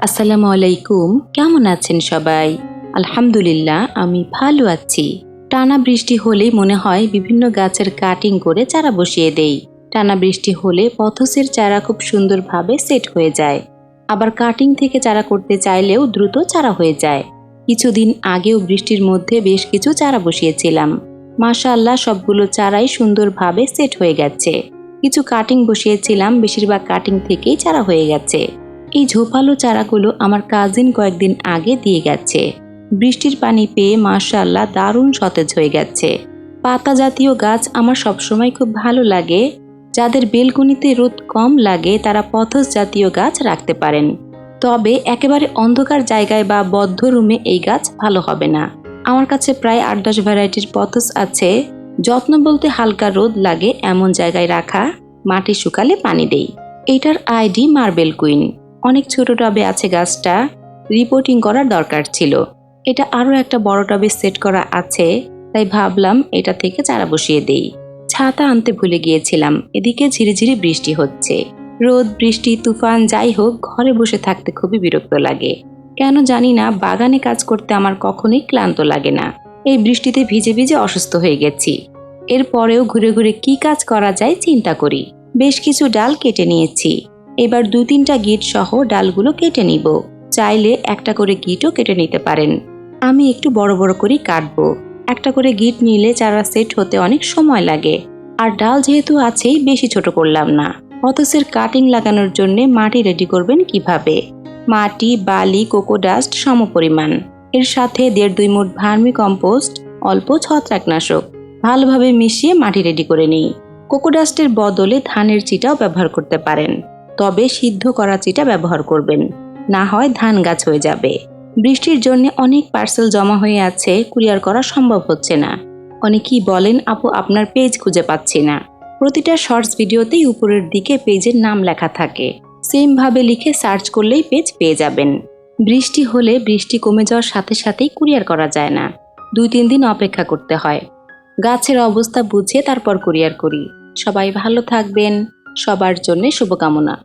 আসসালামু আলাইকুম। কেমন আছেন সবাই? আলহামদুলিল্লাহ, আমি ভালো আছি। টানা বৃষ্টি হলেই মনে হয় বিভিন্ন গাছের কাটিং করে চারা বসিয়ে দেই। টানা বৃষ্টি হলে পথসের চারা খুব সুন্দরভাবে সেট হয়ে যায়। আবার কাটিং থেকে চারা করতে চাইলেও দ্রুত চারা হয়ে যায়। কিছুদিন আগেও বৃষ্টির মধ্যে বেশ কিছু চারা বসিয়েছিলাম। মাশাআল্লাহ, সবগুলো চারাই সুন্দরভাবে সেট হয়ে গেছে। কিছু কাটিং বসিয়েছিলাম, বেশিরভাগ কাটিং থেকেই চারা হয়ে গেছে। এই ঝোপালো চারাগুলো আমার কাজিন কয়েকদিন আগে দিয়ে গেছে। বৃষ্টির পানি পেয়ে মাশাআল্লাহ দারুণ সতেজ হয়ে গেছে। পাতা জাতীয় গাছ আমার সবসময় খুব ভালো লাগে। যাদের বেলকনিতে রোদ কম লাগে তারা পথস জাতীয় গাছ রাখতে পারেন। তবে একেবারে অন্ধকার জায়গায় বা বদ্ধ রুমে এই গাছ ভালো হবে না। আমার কাছে প্রায় ৮-১০ ভ্যারাইটির পথস আছে। যত্ন বলতে হালকা রোদ লাগে এমন জায়গায় রাখা, মাটি শুকালে পানি দেই। এটার আইডি মার্বেল কুইন। অনেক ছোট টবে আছে গাছটা, রিপোর্টিং করার দরকার ছিল। এটা আরো একটা বড় টবে সেট করা আছে, তাই ভাবলাম এটা থেকে চারা বসিয়ে দেই। ছাতা আনতে ভুলে গিয়েছিলাম। এদিকে ঝিরিঝিরি বৃষ্টি হচ্ছে। রোদ, বৃষ্টি, তুফান যাই হোক, ঘরে বসে থাকতে খুবই বিরক্ত লাগে। কেন জানি না, বাগানে কাজ করতে আমার কখনোই ক্লান্ত লাগে না। এই বৃষ্টিতে ভিজে ভিজে অসুস্থ হয়ে গেছি। এরপরেও ঘুরে ঘুরে কি কাজ করা যায় চিন্তা করি। বেশ কিছু ডাল কেটে নিয়েছি। এবার ২-৩টা গিট সহ ডালগুলো কেটে নিব। চাইলে একটা করে গিটও কেটে নিতে পারেন। আমি একটু বড় বড় করেই কাটবো। একটা করে গিট নিলে চারা সেট হতে অনেক সময় লাগে। আর ডাল যেহেতু আছেই, বেশি ছোট করলাম না। পথসের কাটিং লাগানোর জন্য মাটি রেডি করবেন কিভাবে? মাটি, বালি, কোকোডাস্ট সমপরিমাণ। এর সাথে ১.৫-২ মুঠ ভার্মি কম্পোস্ট, অল্প ছত্রাকনাশক ভালোভাবে মিশিয়ে মাটি রেডি করে নিই। কোকোডাস্টের বদলে ধানের চিটাও ব্যবহার করতে পারেন। তবে সিদ্ধ করা চিটা ব্যবহার করবেন, না হয় ধান গাছ হয়ে যাবে। বৃষ্টির জন্য অনেক পার্সেল জমা হয়ে আছে, কুরিয়ার করা সম্ভব হচ্ছে না। অনেকেই বলেন, আপু আপনার পেজ খুঁজে পাচ্ছি না। প্রতিটা শর্টস ভিডিওতেই উপরের দিকে পেজের নাম লেখা থাকে। সেম ভাবে লিখে সার্চ করলেই পেজ পেয়ে যাবেন। বৃষ্টি হলে বৃষ্টি কমে যাওয়ার সাথে সাথেই কুরিয়ার করা যায় না, ২-৩ দিন অপেক্ষা করতে হয়। গাছের অবস্থা বুঝে তারপর কুরিয়ার করি। সবাই ভালো থাকবেন। সবার জন্য শুভকামনা।